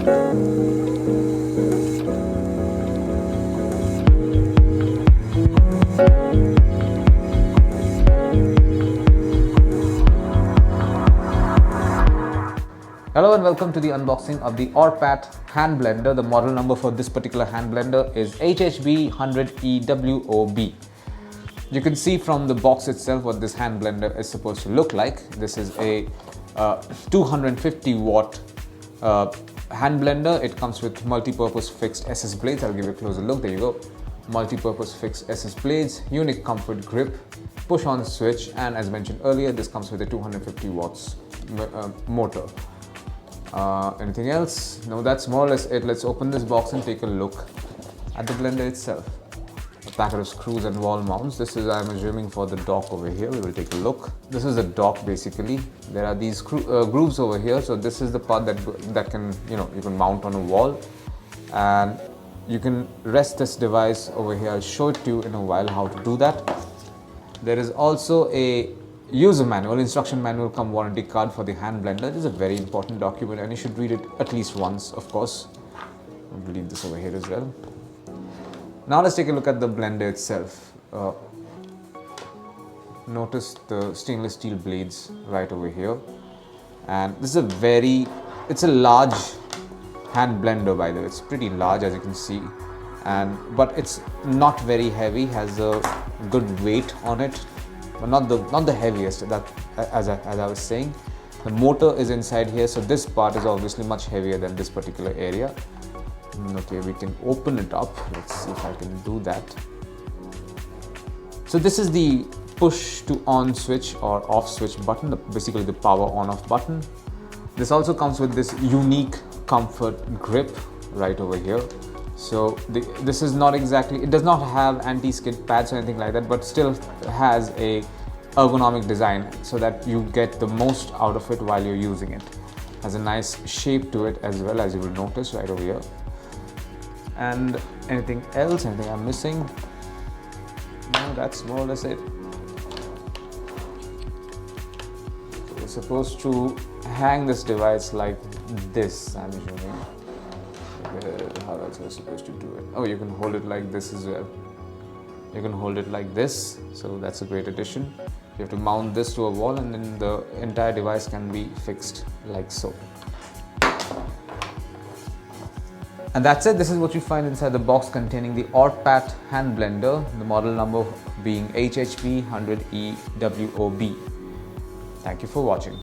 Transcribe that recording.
Hello and welcome to the unboxing of the Orpat hand blender. The model number for this particular hand blender is HHB 100E WOB. You can see from the box itself what this hand blender is supposed to look like. This is a 250 watt hand blender. It comes with multi-purpose fixed SS blades. I'll give you a closer look. There you go. Multi-purpose fixed SS blades, unique comfort grip, push-on switch, and as mentioned earlier, this comes with a 250 watts motor. Anything else? No, that's more or less it. Let's open this box and take a look at the blender itself. A packet of screws and wall mounts. This is, I'm assuming, for the dock over here. We will take a look. This is a dock basically. There are these grooves over here. So this is the part that can, you can mount on a wall, and you can rest this device over here. I'll show it to you in a while how to do that. There is also a user manual, instruction manual cum warranty card for the hand blender. This is a very important document and you should read it at least once, of course. I'll leave this over here as well. Now let's take a look at the blender itself. Notice the stainless steel blades right over here. And this is it's a large hand blender, by the way. It's pretty large, as you can see. But it's not very heavy, has a good weight on it. But not the heaviest, as I was saying. The motor is inside here, so this part is obviously much heavier than this particular area. Okay, we can open it up. Let's see if I can do that. So this is the push to on switch or off switch button, basically the power on off button. This also comes with this unique comfort grip right over here. So this is not exactly, it does not have anti-skid pads or anything like that, but still has a ergonomic design so that you get the most out of it while you're using it. Has a nice shape to it as well, as you will notice right over here. And anything else, anything I'm missing? No, that's more or less it. So we're supposed to hang this device like this, I'm assuming. How else are you supposed to do it? Oh, you can hold it like this as well. You can hold it like this, so that's a great addition. You have to mount this to a wall and then the entire device can be fixed like so. And that's it. This is what you find inside the box containing the Orpat hand blender, the model number being HHB 100E WOB. Thank you for watching.